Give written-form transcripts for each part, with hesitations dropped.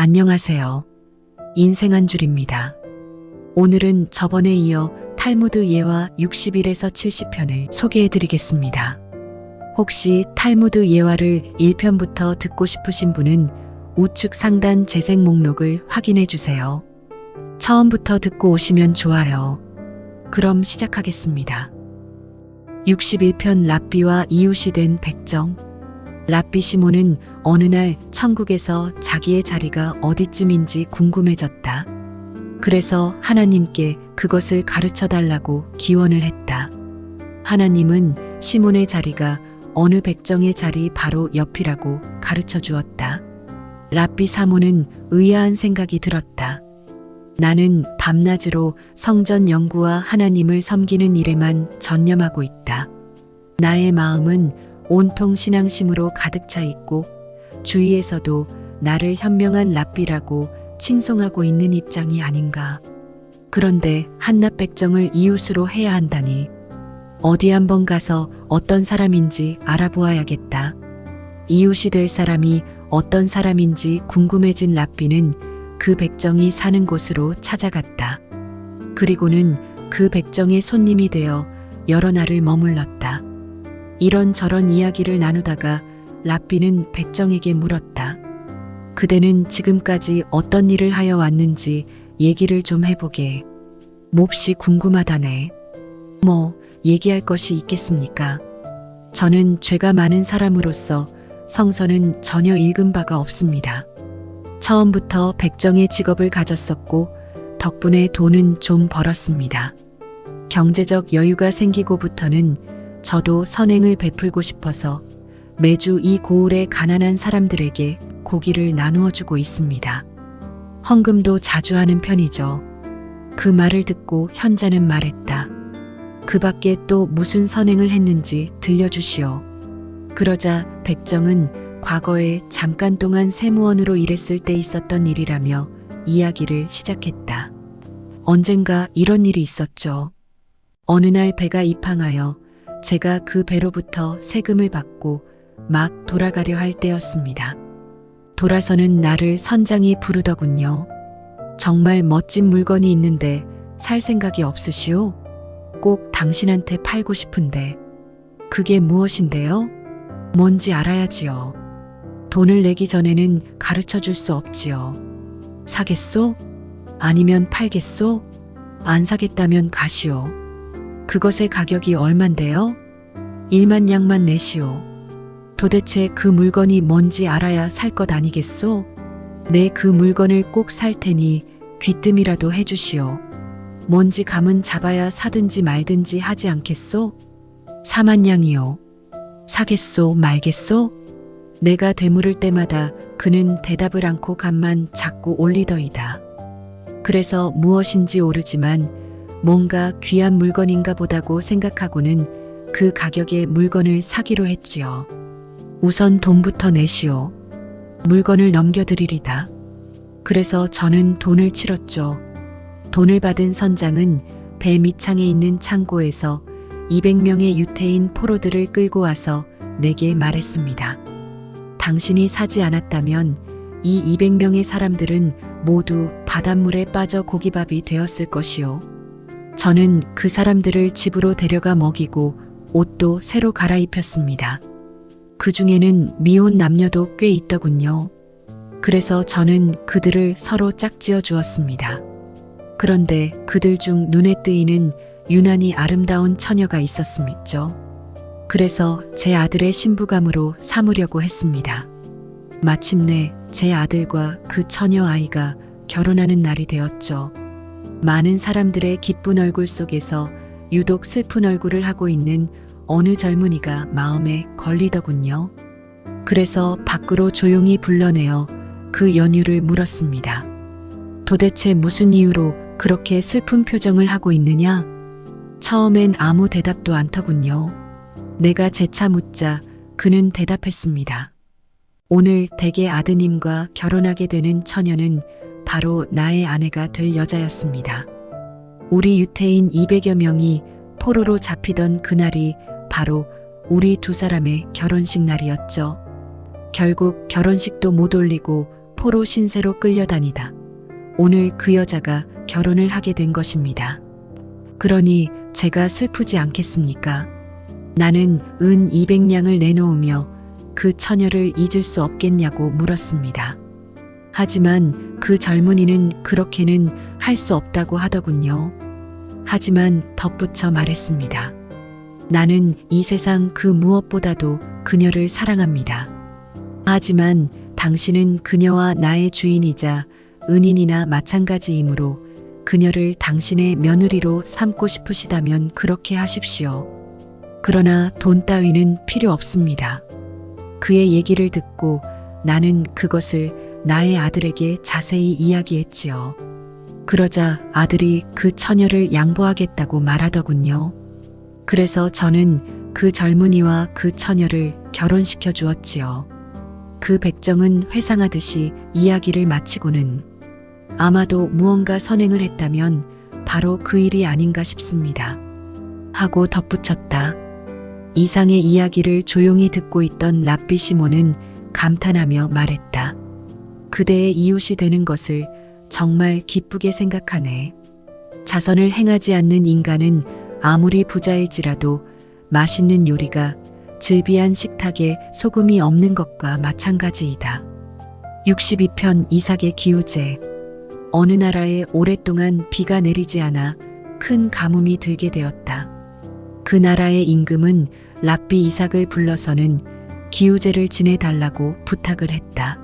안녕하세요. 인생 한 줄입니다. 오늘은 저번에 이어 탈무드 예화 60일에서 70편을 소개해 드리겠습니다. 혹시 탈무드 예화를 1편부터 듣고 싶으신 분은 우측 상단 재생 목록을 확인해 주세요. 처음부터 듣고 오시면 좋아요. 그럼 시작하겠습니다. 61편 랍비와 이웃이 된 백정. 랍비 시몬은 어느 날 천국에서 자기의 자리가 어디쯤인지 궁금해졌다. 그래서 하나님께 그것을 가르쳐 달라고 기원을 했다. 하나님은 시몬의 자리가 어느 백정의 자리 바로 옆이라고 가르쳐 주었다. 랍비 사모는 의아한 생각이 들었다. 나는 밤낮으로 성전 연구와 하나님을 섬기는 일에만 전념하고 있다. 나의 마음은 온통 신앙심으로 가득 차 있고 주위에서도 나를 현명한 랍비라고 칭송하고 있는 입장이 아닌가. 그런데 한낱 백정을 이웃으로 해야 한다니. 어디 한번 가서 어떤 사람인지 알아보아야겠다. 이웃이 될 사람이 어떤 사람인지 궁금해진 랍비는 그 백정이 사는 곳으로 찾아갔다. 그리고는 그 백정의 손님이 되어 여러 날을 머물렀다. 이런저런 이야기를 나누다가 랍비는 백정에게 물었다. 그대는 지금까지 어떤 일을 하여 왔는지 얘기를 좀 해보게. 몹시 궁금하다네. 뭐 얘기할 것이 있겠습니까? 저는 죄가 많은 사람으로서 성서는 전혀 읽은 바가 없습니다. 처음부터 백정의 직업을 가졌었고 덕분에 돈은 좀 벌었습니다. 경제적 여유가 생기고부터는 저도 선행을 베풀고 싶어서 매주 이 고을의 가난한 사람들에게 고기를 나누어 주고 있습니다. 헌금도 자주 하는 편이죠. 그 말을 듣고 현자는 말했다. 그 밖에 또 무슨 선행을 했는지 들려주시오. 그러자 백정은 과거에 잠깐 동안 세무원으로 일했을 때 있었던 일이라며 이야기를 시작했다. 언젠가 이런 일이 있었죠. 어느 날 배가 입항하여 제가 그 배로부터 세금을 받고 막 돌아가려 할 때였습니다. 돌아서는 나를 선장이 부르더군요. 정말 멋진 물건이 있는데 살 생각이 없으시오? 꼭 당신한테 팔고 싶은데. 그게 무엇인데요? 뭔지 알아야지요. 돈을 내기 전에는 가르쳐 줄 수 없지요. 사겠소? 아니면 팔겠소? 안 사겠다면 가시오. 그것의 가격이 얼만데요? 1만 양만 내시오. 도대체 그 물건이 뭔지 알아야 살 것 아니겠소? 네, 그 물건을 꼭 살 테니 귀뜸이라도 해주시오. 뭔지 감은 잡아야 사든지 말든지 하지 않겠소? 4만 양이요. 사겠소 말겠소? 내가 되물을 때마다 그는 대답을 않고 감만 자꾸 올리더이다. 그래서 무엇인지 모르지만 뭔가 귀한 물건인가 보다고 생각하고는 그 가격의 물건을 사기로 했지요. 우선 돈부터 내시오. 물건을 넘겨드리리다. 그래서 저는 돈을 치렀죠. 돈을 받은 선장은 배 밑창에 있는 창고에서 200명의 유태인 포로들을 끌고 와서 내게 말했습니다. 당신이 사지 않았다면 이 200명의 사람들은 모두 바닷물에 빠져 고기밥이 되었을 것이요. 저는 그 사람들을 집으로 데려가 먹이고 옷도 새로 갈아입혔습니다. 그 중에는 미혼 남녀도 꽤 있더군요. 그래서 저는 그들을 서로 짝지어 주었습니다. 그런데 그들 중 눈에 띄는 유난히 아름다운 처녀가 있었음있죠. 그래서 제 아들의 신부감으로 삼으려고 했습니다. 마침내 제 아들과 그 처녀 아이가 결혼하는 날이 되었죠. 많은 사람들의 기쁜 얼굴 속에서 유독 슬픈 얼굴을 하고 있는 어느 젊은이가 마음에 걸리더군요. 그래서 밖으로 조용히 불러내어 그 연유를 물었습니다. 도대체 무슨 이유로 그렇게 슬픈 표정을 하고 있느냐? 처음엔 아무 대답도 않더군요. 내가 재차 묻자 그는 대답했습니다. 오늘 댁의 아드님과 결혼하게 되는 처녀는 바로 나의 아내가 될 여자였습니다. 우리 유태인 200여 명이 포로로 잡히던 그날이 바로 우리 두 사람의 결혼식 날이었죠. 결국 결혼식도 못 올리고 포로 신세로 끌려다니다 오늘 그 여자가 결혼을 하게 된 것입니다. 그러니 제가 슬프지 않겠습니까? 나는 은 200냥을 내놓으며 그 처녀를 잊을 수 없겠냐고 물었습니다. 하지만 그 젊은이는 그렇게는 할 수 없다고 하더군요. 하지만 덧붙여 말했습니다. 나는 이 세상 그 무엇보다도 그녀를 사랑합니다. 하지만 당신은 그녀와 나의 주인이자 은인이나 마찬가지이므로 그녀를 당신의 며느리로 삼고 싶으시다면 그렇게 하십시오. 그러나 돈 따위는 필요 없습니다. 그의 얘기를 듣고 나는 그것을 나의 아들에게 자세히 이야기했지요. 그러자 아들이 그 처녀를 양보하겠다고 말하더군요. 그래서 저는 그 젊은이와 그 처녀를 결혼시켜 주었지요. 그 백정은 회상하듯이 이야기를 마치고는 아마도 무언가 선행을 했다면 바로 그 일이 아닌가 싶습니다. 하고 덧붙였다. 이상의 이야기를 조용히 듣고 있던 랍비 시몬은 감탄하며 말했다. 그대의 이웃이 되는 것을 정말 기쁘게 생각하네. 자선을 행하지 않는 인간은 아무리 부자일지라도 맛있는 요리가 즐비한 식탁에 소금이 없는 것과 마찬가지이다. 62편 이삭의 기우제. 어느 나라에 오랫동안 비가 내리지 않아 큰 가뭄이 들게 되었다. 그 나라의 임금은 랍비 이삭을 불러서는 기우제를 지내달라고 부탁을 했다.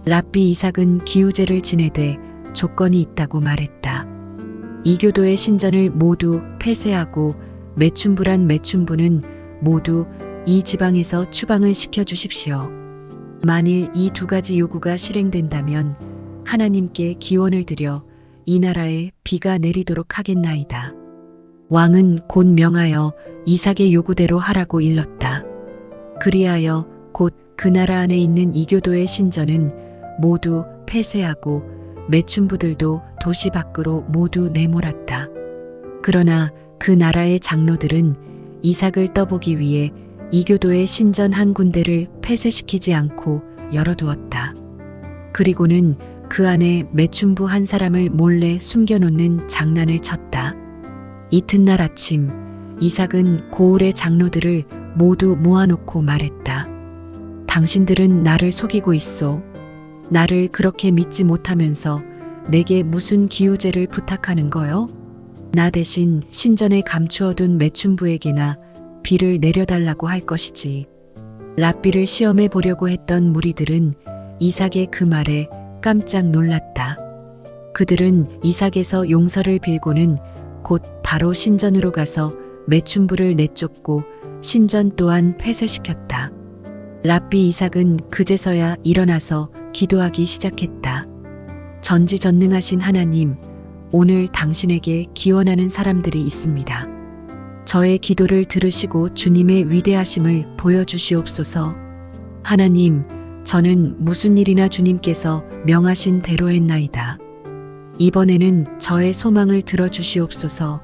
랍비 이삭은 기우제를 지내되 조건이 있다고 말했다. 이교도의 신전을 모두 폐쇄하고 매춘부란 매춘부는 모두 이 지방에서 추방을 시켜주십시오. 만일 이 두 가지 요구가 실행된다면 하나님께 기원을 드려 이 나라에 비가 내리도록 하겠나이다. 왕은 곧 명하여 이삭의 요구대로 하라고 일렀다. 그리하여 곧 그 나라 안에 있는 이교도의 신전은 모두 폐쇄하고 매춘부들도 도시 밖으로 모두 내몰았다. 그러나 그 나라의 장로들은 이삭을 떠보기 위해 이교도의 신전 한 군데를 폐쇄시키지 않고 열어두었다. 그리고는 그 안에 매춘부 한 사람을 몰래 숨겨놓는 장난을 쳤다. 이튿날 아침 이삭은 고을의 장로들을 모두 모아놓고 말했다. 당신들은 나를 속이고 있소. 나를 그렇게 믿지 못하면서 내게 무슨 기우제를 부탁하는 거요? 나 대신 신전에 감추어둔 매춘부에게나 비를 내려달라고 할 것이지. 랍비를 시험해 보려고 했던 무리들은 이삭의 그 말에 깜짝 놀랐다. 그들은 이삭에서 용서를 빌고는 곧 바로 신전으로 가서 매춘부를 내쫓고 신전 또한 폐쇄시켰다. 랍비 이삭은 그제서야 일어나서 기도하기 시작했다. 전지전능하신 하나님, 오늘 당신에게 기원하는 사람들이 있습니다. 저의 기도를 들으시고 주님의 위대하심을 보여주시옵소서. 하나님, 저는 무슨 일이나 주님께서 명하신 대로 했나이다. 이번에는 저의 소망을 들어주시옵소서.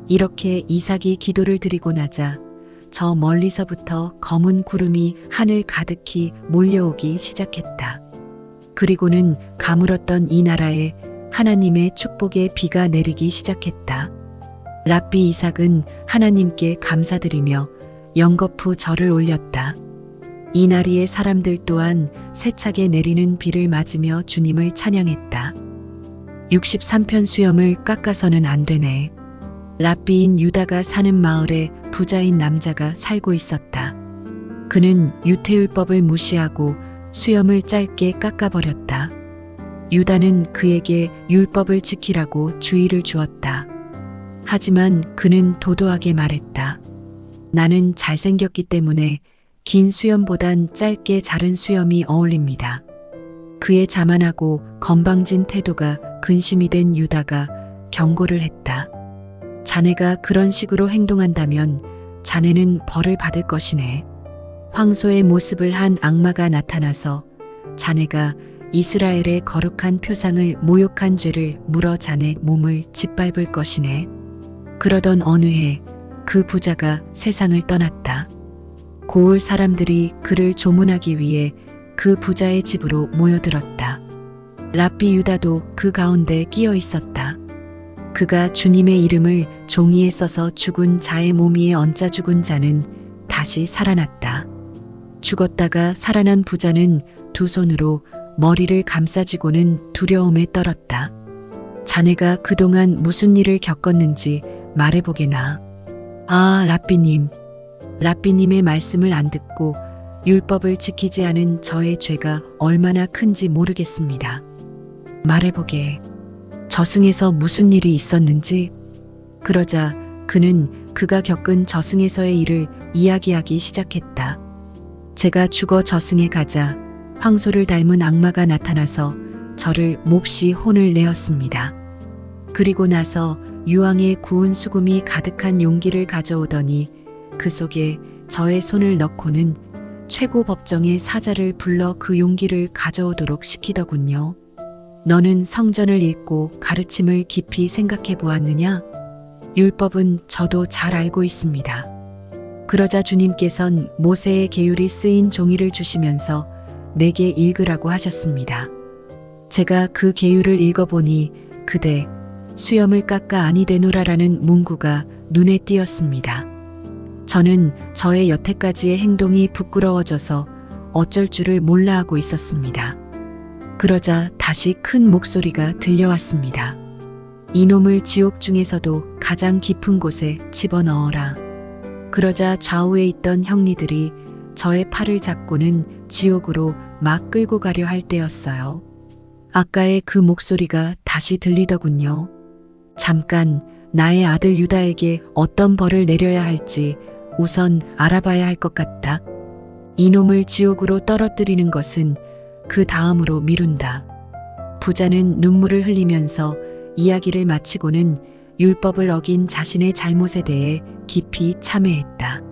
이렇게 이삭이 기도를 드리고 나자 저 멀리서부터 검은 구름이 하늘 가득히 몰려오기 시작했다. 그리고는 가물었던 이 나라에 하나님의 축복의 비가 내리기 시작했다. 랍비 이삭은 하나님께 감사드리며 영거푸 절을 올렸다. 이 나리의 사람들 또한 세차게 내리는 비를 맞으며 주님을 찬양했다. 63편 수염을 깎아서는 안 되네. 랍비인 유다가 사는 마을에 부자인 남자가 살고 있었다. 그는 유태율법을 무시하고 수염을 짧게 깎아버렸다. 유다는 그에게 율법을 지키라고 주의를 주었다. 하지만 그는 도도하게 말했다. 나는 잘생겼기 때문에 긴 수염보단 짧게 자른 수염이 어울립니다. 그의 자만하고 건방진 태도가 근심이 된 유다가 경고를 했다. 자네가 그런 식으로 행동한다면 자네는 벌을 받을 것이네. 황소의 모습을 한 악마가 나타나서 자네가 이스라엘의 거룩한 표상을 모욕한 죄를 물어 자네 몸을 짓밟을 것이네. 그러던 어느 해 그 부자가 세상을 떠났다. 고을 사람들이 그를 조문하기 위해 그 부자의 집으로 모여들었다. 랍비 유다도 그 가운데 끼어 있었다. 그가 주님의 이름을 종이에 써서 죽은 자의 몸 위에 얹자 죽은 자는 다시 살아났다. 죽었다가 살아난 부자는 두 손으로 머리를 감싸쥐고는 두려움에 떨었다. 자네가 그동안 무슨 일을 겪었는지 말해보게나. 아, 랍비님. 랍비님의 말씀을 안 듣고 율법을 지키지 않은 저의 죄가 얼마나 큰지 모르겠습니다. 말해보게. 저승에서 무슨 일이 있었는지. 그러자 그는 그가 겪은 저승에서의 일을 이야기하기 시작했다. 제가 죽어 저승에 가자 황소를 닮은 악마가 나타나서 저를 몹시 혼을 내었습니다. 그리고 나서 유황에 구운 수금이 가득한 용기를 가져오더니 그 속에 저의 손을 넣고는 최고 법정의 사자를 불러 그 용기를 가져오도록 시키더군요. 너는 성전을 읽고 가르침을 깊이 생각해 보았느냐? 율법은 저도 잘 알고 있습니다. 그러자 주님께선 모세의 계율이 쓰인 종이를 주시면서 내게 읽으라고 하셨습니다. 제가 그 계율을 읽어보니 그대 수염을 깎아 아니 되노라라는 문구가 눈에 띄었습니다. 저는 저의 여태까지의 행동이 부끄러워져서 어쩔 줄을 몰라 하고 있었습니다. 그러자 다시 큰 목소리가 들려왔습니다. 이놈을 지옥 중에서도 가장 깊은 곳에 집어넣어라. 그러자 좌우에 있던 형리들이 저의 팔을 잡고는 지옥으로 막 끌고 가려 할 때였어요. 아까의 그 목소리가 다시 들리더군요. 잠깐 나의 아들 유다에게 어떤 벌을 내려야 할지 우선 알아봐야 할 것 같다. 이놈을 지옥으로 떨어뜨리는 것은 그 다음으로 미룬다. 부자는 눈물을 흘리면서 이야기를 마치고는 율법을 어긴 자신의 잘못에 대해 깊이 참회했다.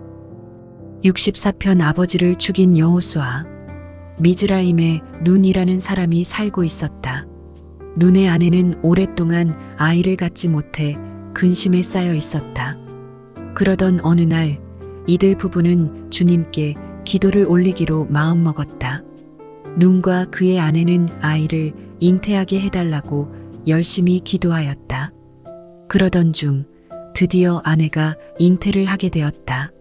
64편 아버지를 죽인 여호수아. 미즈라임에 눈이라는 사람이 살고 있었다. 눈의 안에는 오랫동안 아이를 갖지 못해 근심에 쌓여 있었다. 그러던 어느 날 이들 부부는 주님께 기도를 올리기로 마음먹었다. 눈과 그의 아내는 아이를 잉태하게 해달라고 열심히 기도하였다. 그러던 중 드디어 아내가 잉태를 하게 되었다.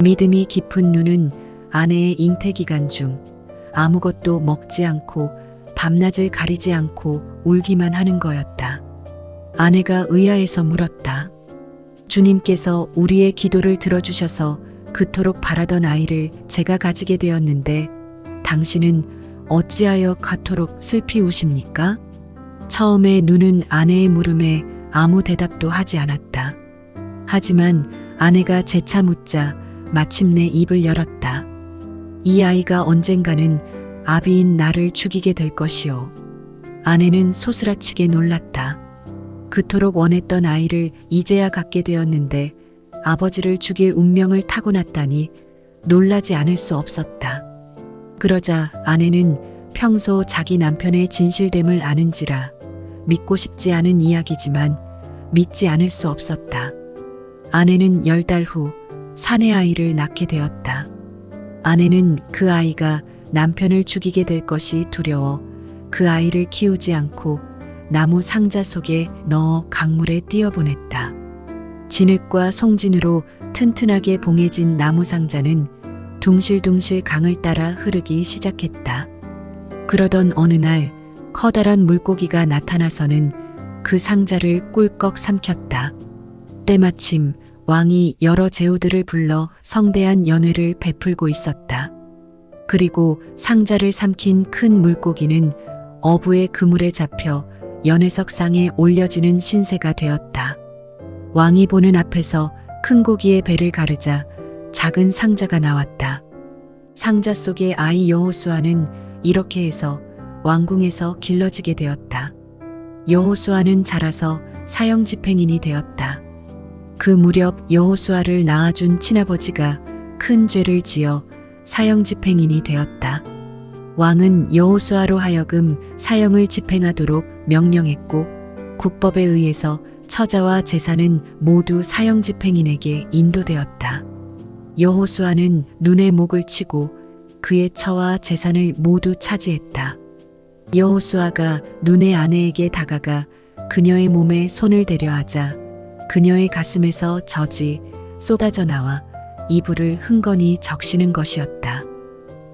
믿음이 깊은 눈은 아내의 잉태 기간 중 아무것도 먹지 않고 밤낮을 가리지 않고 울기만 하는 거였다. 아내가 의아해서 물었다. 주님께서 우리의 기도를 들어주셔서 그토록 바라던 아이를 제가 가지게 되었는데 당신은 어찌하여 그토록 슬피 우십니까? 처음에 눈은 아내의 물음에 아무 대답도 하지 않았다. 하지만 아내가 재차 묻자 마침내 입을 열었다. 이 아이가 언젠가는 아비인 나를 죽이게 될 것이오. 아내는 소스라치게 놀랐다. 그토록 원했던 아이를 이제야 갖게 되었는데 아버지를 죽일 운명을 타고났다니 놀라지 않을 수 없었다. 그러자 아내는 평소 자기 남편의 진실됨을 아는지라 믿고 싶지 않은 이야기지만 믿지 않을 수 없었다. 아내는 10달 후 사내 아이를 낳게 되었다. 아내는 그 아이가 남편을 죽이게 될 것이 두려워 그 아이를 키우지 않고 나무 상자 속에 넣어 강물에 띄어보냈다. 진흙과 송진으로 튼튼하게 봉해진 나무 상자는 둥실둥실 강을 따라 흐르기 시작했다. 그러던 어느 날 커다란 물고기가 나타나서는 그 상자를 꿀꺽 삼켰다. 때마침 왕이 여러 제후들을 불러 성대한 연회를 베풀고 있었다. 그리고 상자를 삼킨 큰 물고기는 어부의 그물에 잡혀 연회석상에 올려지는 신세가 되었다. 왕이 보는 앞에서 큰 고기의 배를 가르자 작은 상자가 나왔다. 상자 속의 아이 여호수아는 이렇게 해서 왕궁에서 길러지게 되었다. 여호수아는 자라서 사형집행인이 되었다. 그 무렵 여호수아를 낳아준 친아버지가 큰 죄를 지어 사형집행인이 되었다. 왕은 여호수아로 하여금 사형을 집행하도록 명령했고 국법에 의해서 처자와 제사는 모두 사형집행인에게 인도되었다. 여호수아는 눈에 목을 치고 그의 처와 재산을 모두 차지했다. 여호수아가 눈의 아내에게 다가가 그녀의 몸에 손을 대려 하자 그녀의 가슴에서 젖이 쏟아져 나와 이불을 흥건히 적시는 것이었다.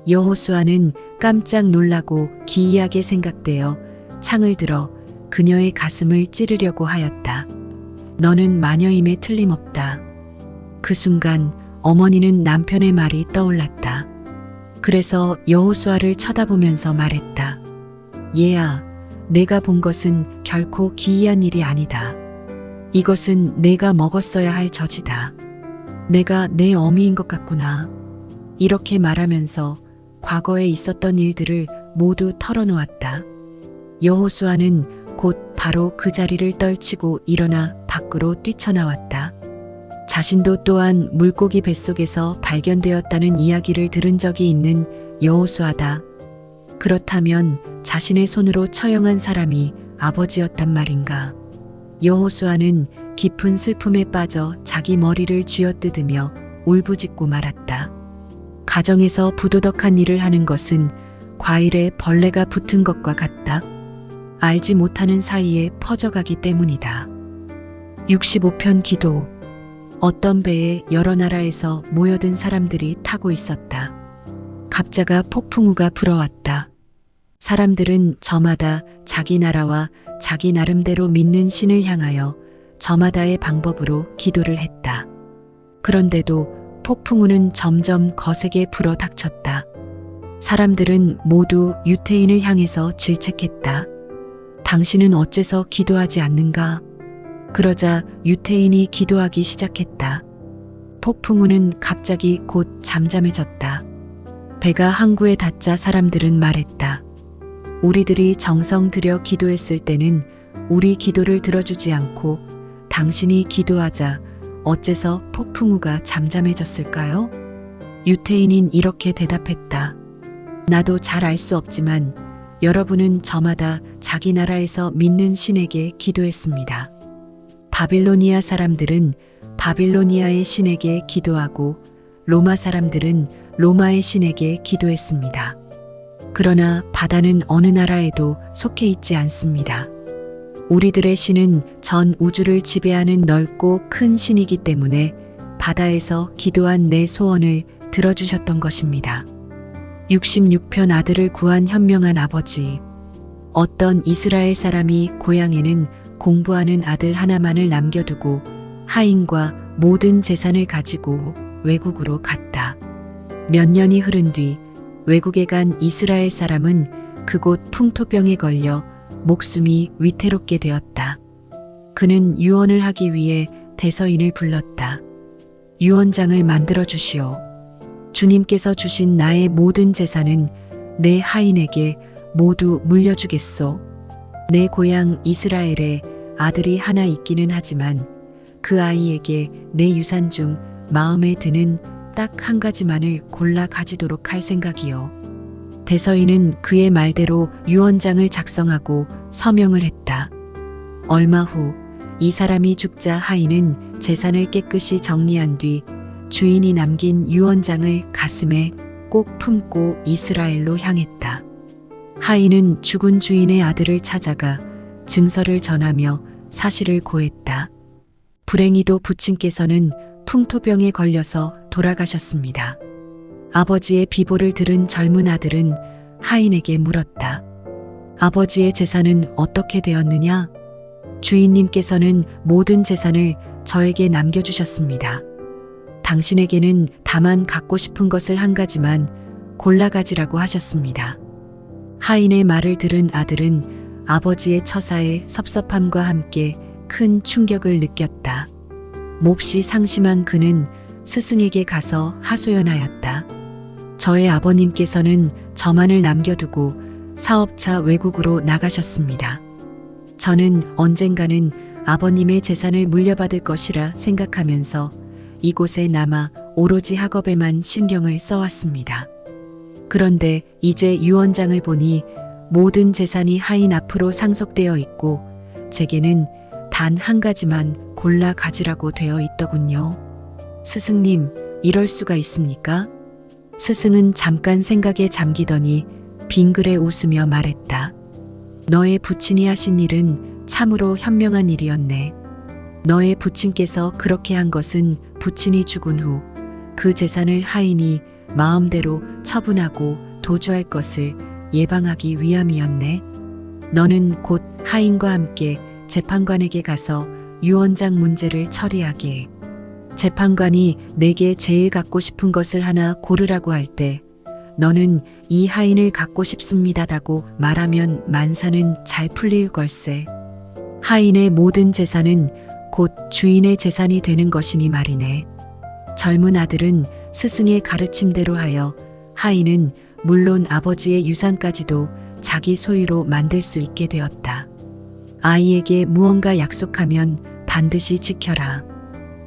여호수아는 깜짝 놀라고 기이하게 생각되어 창을 들어 그녀의 가슴을 찌르려고 하였다. 너는 마녀임에 틀림없다. 그 순간 어머니는 남편의 말이 떠올랐다. 그래서 여호수아를 쳐다보면서 말했다. 얘야, 내가 본 것은 결코 기이한 일이 아니다. 이것은 내가 먹었어야 할 젖이다. 내가 내 어미인 것 같구나. 이렇게 말하면서 과거에 있었던 일들을 모두 털어놓았다. 여호수아는 곧 바로 그 자리를 떨치고 일어나 밖으로 뛰쳐나왔다. 자신도 또한 물고기 뱃속에서 발견되었다는 이야기를 들은 적이 있는 여호수아다. 그렇다면 자신의 손으로 처형한 사람이 아버지였단 말인가? 여호수아는 깊은 슬픔에 빠져 자기 머리를 쥐어뜯으며 울부짖고 말았다. 가정에서 부도덕한 일을 하는 것은 과일에 벌레가 붙은 것과 같다. 알지 못하는 사이에 퍼져가기 때문이다. 65편 기도. 어떤 배에 여러 나라에서 모여든 사람들이 타고 있었다. 갑자가 폭풍우가 불어왔다. 사람들은 저마다 자기 나라와 자기 나름대로 믿는 신을 향하여 저마다의 방법으로 기도를 했다. 그런데도 폭풍우는 점점 거세게 불어 닥쳤다. 사람들은 모두 유태인을 향해서 질책했다. 당신은 어째서 기도하지 않는가? 그러자 유태인이 기도하기 시작했다. 폭풍우는 갑자기 곧 잠잠해졌다. 배가 항구에 닿자 사람들은 말했다. 우리들이 정성 들여 기도했을 때는 우리 기도를 들어주지 않고 당신이 기도하자 어째서 폭풍우가 잠잠해졌을까요? 유태인인 이렇게 대답했다. 나도 잘 알 수 없지만 여러분은 저마다 자기 나라에서 믿는 신에게 기도했습니다. 바빌로니아 사람들은 바빌로니아의 신에게 기도하고 로마 사람들은 로마의 신에게 기도했습니다. 그러나 바다는 어느 나라에도 속해 있지 않습니다. 우리들의 신은 전 우주를 지배하는 넓고 큰 신이기 때문에 바다에서 기도한 내 소원을 들어주셨던 것입니다. 66편 아들을 구한 현명한 아버지. 어떤 이스라엘 사람이 고향에는 공부하는 아들 하나만을 남겨두고 하인과 모든 재산을 가지고 외국으로 갔다. 몇 년이 흐른 뒤 외국에 간 이스라엘 사람은 그곳 풍토병에 걸려 목숨이 위태롭게 되었다. 그는 유언을 하기 위해 대서인을 불렀다. 유언장을 만들어 주시오. 주님께서 주신 나의 모든 재산은 내 하인에게 모두 물려주겠소. 내 고향 이스라엘에 아들이 하나 있기는 하지만 그 아이에게 내 유산 중 마음에 드는 딱 한 가지만을 골라 가지도록 할 생각이요. 대서인은 그의 말대로 유언장을 작성하고 서명을 했다. 얼마 후 이 사람이 죽자 하인은 재산을 깨끗이 정리한 뒤 주인이 남긴 유언장을 가슴에 꼭 품고 이스라엘로 향했다. 하인은 죽은 주인의 아들을 찾아가 증서를 전하며 사실을 고했다. 불행히도 부친께서는 풍토병에 걸려서 돌아가셨습니다. 아버지의 비보를 들은 젊은 아들은 하인에게 물었다. 아버지의 재산은 어떻게 되었느냐? 주인님께서는 모든 재산을 저에게 남겨주셨습니다. 당신에게는 다만 갖고 싶은 것을 한 가지만 골라 가지라고 하셨습니다. 하인의 말을 들은 아들은 아버지의 처사에 섭섭함과 함께 큰 충격을 느꼈다. 몹시 상심한 그는 스승에게 가서 하소연하였다. 저의 아버님께서는 저만을 남겨두고 사업차 외국으로 나가셨습니다. 저는 언젠가는 아버님의 재산을 물려받을 것이라 생각하면서 이곳에 남아 오로지 학업에만 신경을 써왔습니다. 그런데 이제 유언장을 보니 모든 재산이 하인 앞으로 상속되어 있고 제게는 단 한 가지만 골라 가지라고 되어 있더군요. 스승님, 이럴 수가 있습니까? 스승은 잠깐 생각에 잠기더니 빙그레 웃으며 말했다. 너의 부친이 하신 일은 참으로 현명한 일이었네. 너의 부친께서 그렇게 한 것은 부친이 죽은 후 그 재산을 하인이 마음대로 처분하고 도주할 것을 예방하기 위함이었네. 너는 곧 하인과 함께 재판관에게 가서 유언장 문제를 처리하게 해. 재판관이 내게 제일 갖고 싶은 것을 하나 고르라고 할 때 너는 이 하인을 갖고 싶습니다라고 말하면 만사는 잘 풀릴 걸세. 하인의 모든 재산은 곧 주인의 재산이 되는 것이니 말이네. 젊은 아들은 스승의 가르침대로 하여 하인은 물론 아버지의 유산까지도 자기 소유로 만들 수 있게 되었다. 아이에게 무언가 약속하면 반드시 지켜라.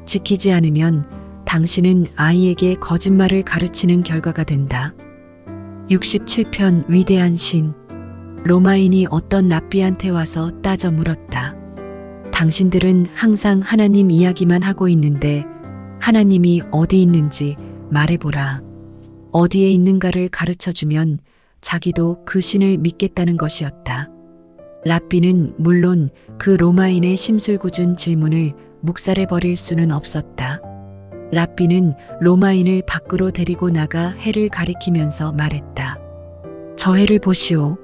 지키지 않으면 당신은 아이에게 거짓말을 가르치는 결과가 된다. 67편 위대한 신. 로마인이 어떤 랍비한테 와서 따져 물었다. 당신들은 항상 하나님 이야기만 하고 있는데 하나님이 어디 있는지 말해보라. 어디에 있는가를 가르쳐주면 자기도 그 신을 믿겠다는 것이었다. 랍비는 물론 그 로마인의 심술궂은 질문을 묵살해버릴 수는 없었다. 랍비는 로마인을 밖으로 데리고 나가 해를 가리키면서 말했다. 저 해를 보시오.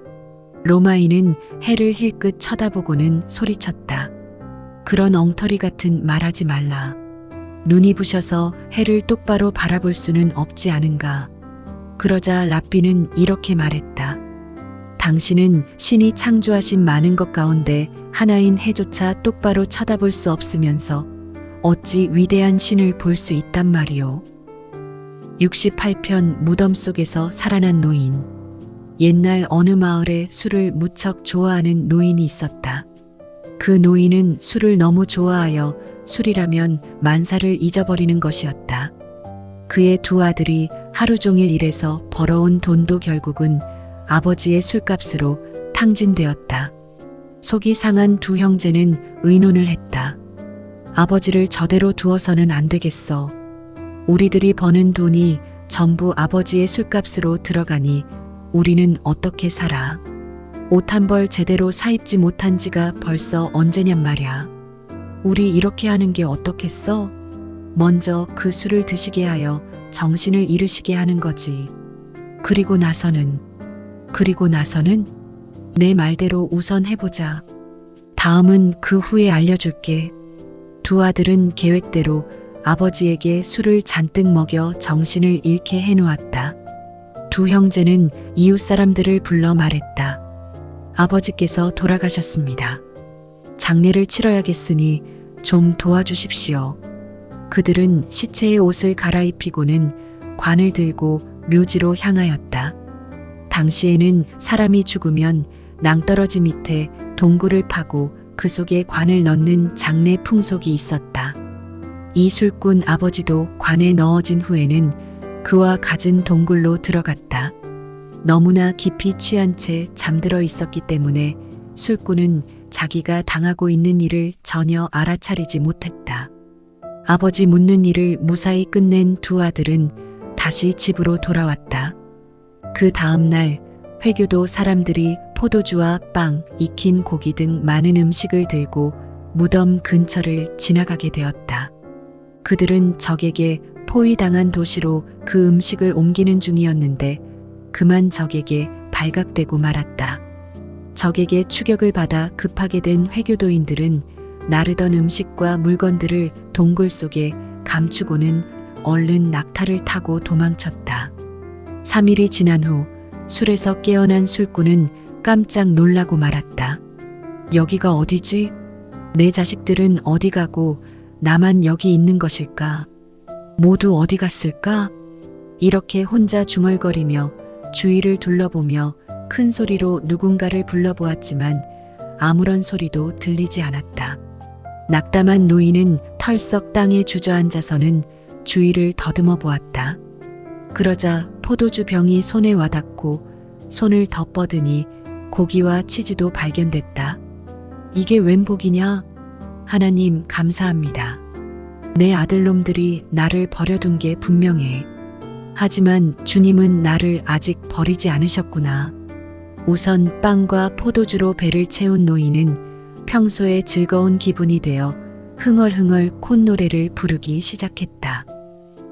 로마인은 해를 힐끗 쳐다보고는 소리쳤다. 그런 엉터리 같은 말하지 말라. 눈이 부셔서 해를 똑바로 바라볼 수는 없지 않은가. 그러자 랍비는 이렇게 말했다. 당신은 신이 창조하신 많은 것 가운데 하나인 해조차 똑바로 쳐다볼 수 없으면서 어찌 위대한 신을 볼 수 있단 말이오. 68편 무덤 속에서 살아난 노인. 옛날 어느 마을에 술을 무척 좋아하는 노인이 있었다. 그 노인은 술을 너무 좋아하여 술이라면 만사를 잊어버리는 것이었다. 그의 두 아들이 하루 종일 일해서 벌어온 돈도 결국은 아버지의 술값으로 탕진되었다. 속이 상한 두 형제는 의논을 했다. 아버지를 저대로 두어서는 안 되겠어. 우리들이 버는 돈이 전부 아버지의 술값으로 들어가니 우리는 어떻게 살아? 옷 한 벌 제대로 사입지 못한 지가 벌써 언제냔 말이야. 우리 이렇게 하는 게 어떻겠어? 먼저 그 술을 드시게 하여 정신을 잃으시게 하는 거지. 그리고 나서는 내 말대로 우선 해보자. 다음은 그 후에 알려줄게. 두 아들은 계획대로 아버지에게 술을 잔뜩 먹여 정신을 잃게 해놓았다. 두 형제는 이웃 사람들을 불러 말했다. 아버지께서 돌아가셨습니다. 장례를 치러야겠으니 좀 도와주십시오. 그들은 시체의 옷을 갈아입히고는 관을 들고 묘지로 향하였다. 당시에는 사람이 죽으면 낭떠러지 밑에 동굴을 파고 그 속에 관을 넣는 장례 풍속이 있었다. 이 술꾼 아버지도 관에 넣어진 후에는 그와 갖은 동굴로 들어갔다. 너무나 깊이 취한 채 잠들어 있었기 때문에 술꾼은 자기가 당하고 있는 일을 전혀 알아차리지 못했다. 아버지 묻는 일을 무사히 끝낸 두 아들은 다시 집으로 돌아왔다. 그 다음 날 회교도 사람들이 포도주와 빵, 익힌 고기 등 많은 음식을 들고 무덤 근처를 지나가게 되었다. 그들은 적에게 포위당한 도시로 그 음식을 옮기는 중이었는데 그만 적에게 발각되고 말았다. 적에게 추격을 받아 급하게 된 회교도인들은 나르던 음식과 물건들을 동굴 속에 감추고는 얼른 낙타를 타고 도망쳤다. 3일이 지난 후 술에서 깨어난 술꾼은 깜짝 놀라고 말았다. 여기가 어디지? 내 자식들은 어디 가고 나만 여기 있는 것일까? 모두 어디 갔을까? 이렇게 혼자 중얼거리며 주위를 둘러보며 큰 소리로 누군가를 불러보았지만 아무런 소리도 들리지 않았다. 낙담한 노인은 털썩 땅에 주저앉아서는 주위를 더듬어 보았다. 그러자 포도주 병이 손에 와닿고 손을 덮어드니 고기와 치즈도 발견됐다. 이게 웬 복이냐? 하나님 감사합니다. 내 아들놈들이 나를 버려둔 게 분명해. 하지만 주님은 나를 아직 버리지 않으셨구나. 우선 빵과 포도주로 배를 채운 노인은 평소에 즐거운 기분이 되어 흥얼흥얼 콧노래를 부르기 시작했다.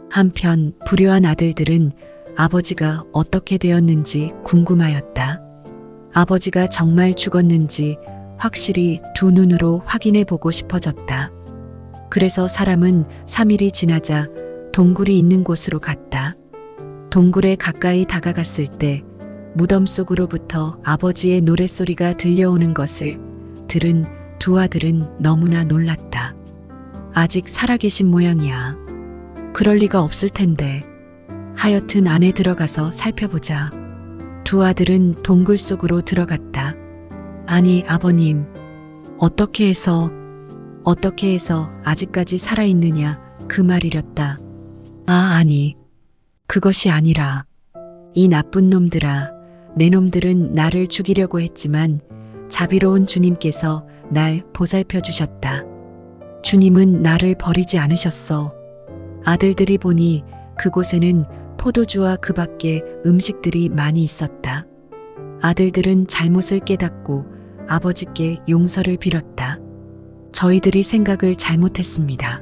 한편 불효한 아들들은 아버지가 어떻게 되었는지 궁금하였다. 아버지가 정말 죽었는지 확실히 두 눈으로 확인해 보고 싶어졌다. 그래서 사람은 3일이 지나자 동굴이 있는 곳으로 갔다. 동굴에 가까이 다가갔을 때 무덤 속으로부터 아버지의 노랫소리가 들려오는 것을 들은 두 아들은 너무나 놀랐다. 아직 살아계신 모양이야. 그럴 리가 없을 텐데. 하여튼 안에 들어가서 살펴보자. 두 아들은 동굴 속으로 들어갔다. 아니, 아버님, 어떻게 해서 아직까지 살아있느냐 그 말이렸다. 아니, 그것이 아니라 이 나쁜 놈들아, 내 놈들은 나를 죽이려고 했지만 자비로운 주님께서 날 보살펴 주셨다. 주님은 나를 버리지 않으셨어. 아들들이 보니 그곳에는 포도주와 그 밖에 음식들이 많이 있었다. 아들들은 잘못을 깨닫고 아버지께 용서를 빌었다. 저희들이 생각을 잘못했습니다.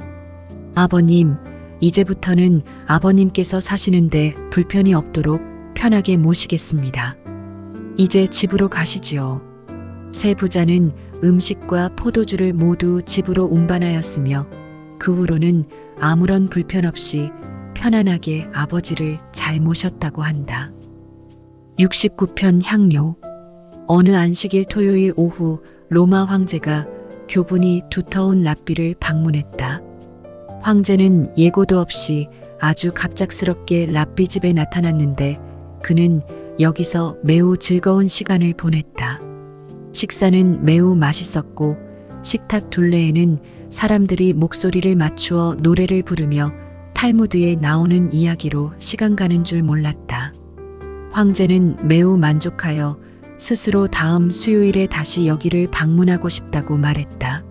아버님, 이제부터는 아버님께서 사시는데 불편이 없도록 편하게 모시겠습니다. 이제 집으로 가시지요. 세 부자는 음식과 포도주를 모두 집으로 운반하였으며 그 후로는 아무런 불편 없이 편안하게 아버지를 잘 모셨다고 한다. 69편 향료. 어느 안식일 토요일 오후 로마 황제가 교분이 두터운 랍비를 방문했다. 황제는 예고도 없이 아주 갑작스럽게 랍비 집에 나타났는데 그는 여기서 매우 즐거운 시간을 보냈다. 식사는 매우 맛있었고 식탁 둘레에는 사람들이 목소리를 맞추어 노래를 부르며 탈무드에 나오는 이야기로 시간 가는 줄 몰랐다. 황제는 매우 만족하여 스스로 다음 수요일에 다시 여기를 방문하고 싶다고 말했다.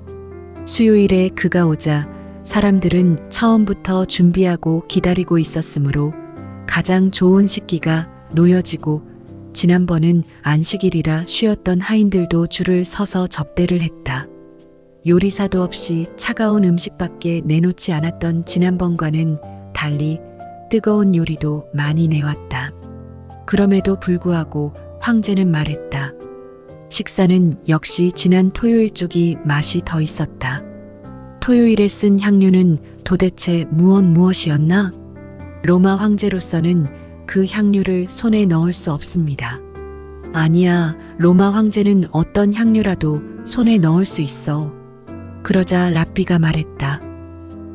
수요일에 그가 오자 사람들은 처음부터 준비하고 기다리고 있었으므로 가장 좋은 식기가 놓여지고 지난번은 안식일이라 쉬었던 하인들도 줄을 서서 접대를 했다. 요리사도 없이 차가운 음식밖에 내놓지 않았던 지난번과는 달리 뜨거운 요리도 많이 내왔다. 그럼에도 불구하고 황제는 말했다. 식사는 역시 지난 토요일 쪽이 맛이 더 있었다. 토요일에 쓴 향료는 도대체 무엇이었나? 로마 황제로서는 그 향료를 손에 넣을 수 없습니다. 아니야, 로마 황제는 어떤 향료라도 손에 넣을 수 있어. 그러자 랍비가 말했다.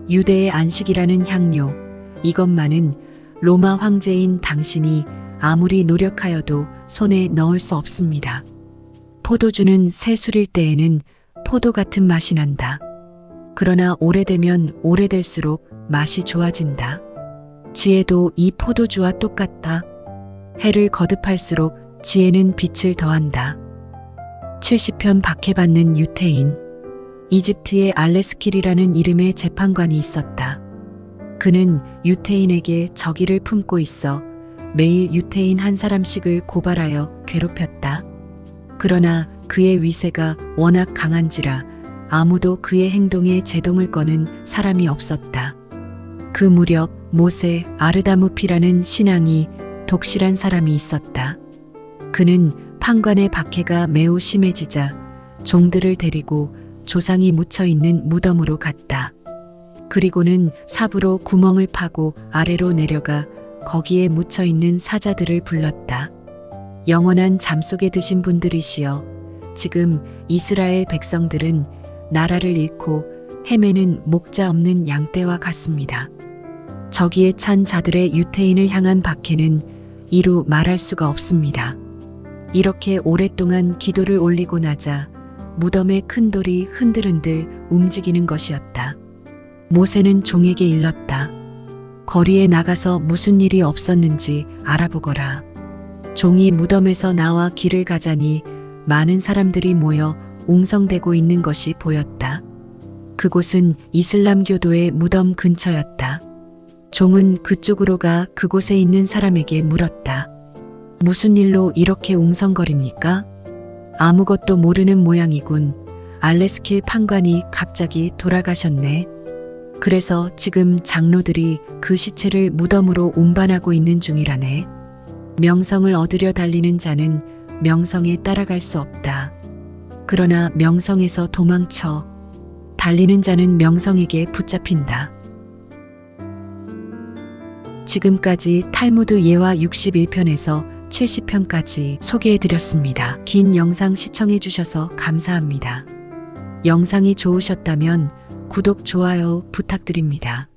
유대의 안식이라는 향료, 이것만은 로마 황제인 당신이 아무리 노력하여도 손에 넣을 수 없습니다. 포도주는 새 술일 때에는 포도 같은 맛이 난다. 그러나 오래되면 오래될수록 맛이 좋아진다. 지혜도 이 포도주와 똑같다. 해를 거듭할수록 지혜는 빛을 더한다. 70편 박해받는 유태인. 이집트의 알레스킬이라는 이름의 재판관이 있었다. 그는 유태인에게 적의를 품고 있어 매일 유태인 한 사람씩을 고발하여 괴롭혔다. 그러나 그의 위세가 워낙 강한지라 아무도 그의 행동에 제동을 거는 사람이 없었다. 그 무렵 모세 아르다무피라는 신앙이 독실한 사람이 있었다. 그는 판관의 박해가 매우 심해지자 종들을 데리고 조상이 묻혀있는 무덤으로 갔다. 그리고는 삽으로 구멍을 파고 아래로 내려가 거기에 묻혀있는 사자들을 불렀다. 영원한 잠 속에 드신 분들이시여, 지금 이스라엘 백성들은 나라를 잃고 헤매는 목자 없는 양떼와 같습니다. 저기에 찬 자들의 유태인을 향한 박해는 이루 말할 수가 없습니다. 이렇게 오랫동안 기도를 올리고 나자 무덤의 큰 돌이 흔들흔들 움직이는 것이었다. 모세는 종에게 일렀다. 거리에 나가서 무슨 일이 없었는지 알아보거라. 종이 무덤에서 나와 길을 가자니 많은 사람들이 모여 웅성대고 있는 것이 보였다. 그곳은 이슬람교도의 무덤 근처였다. 종은 그쪽으로 가 그곳에 있는 사람에게 물었다. 무슨 일로 이렇게 웅성거립니까? 아무것도 모르는 모양이군. 알레스킬 판관이 갑자기 돌아가셨네. 그래서 지금 장로들이 그 시체를 무덤으로 운반하고 있는 중이라네. 명성을 얻으려 달리는 자는 명성에 따라갈 수 없다. 그러나 명성에서 도망쳐 달리는 자는 명성에게 붙잡힌다. 지금까지 탈무드 예화 61편에서 70편까지 소개해드렸습니다. 긴 영상 시청해주셔서 감사합니다. 영상이 좋으셨다면 구독, 좋아요 부탁드립니다.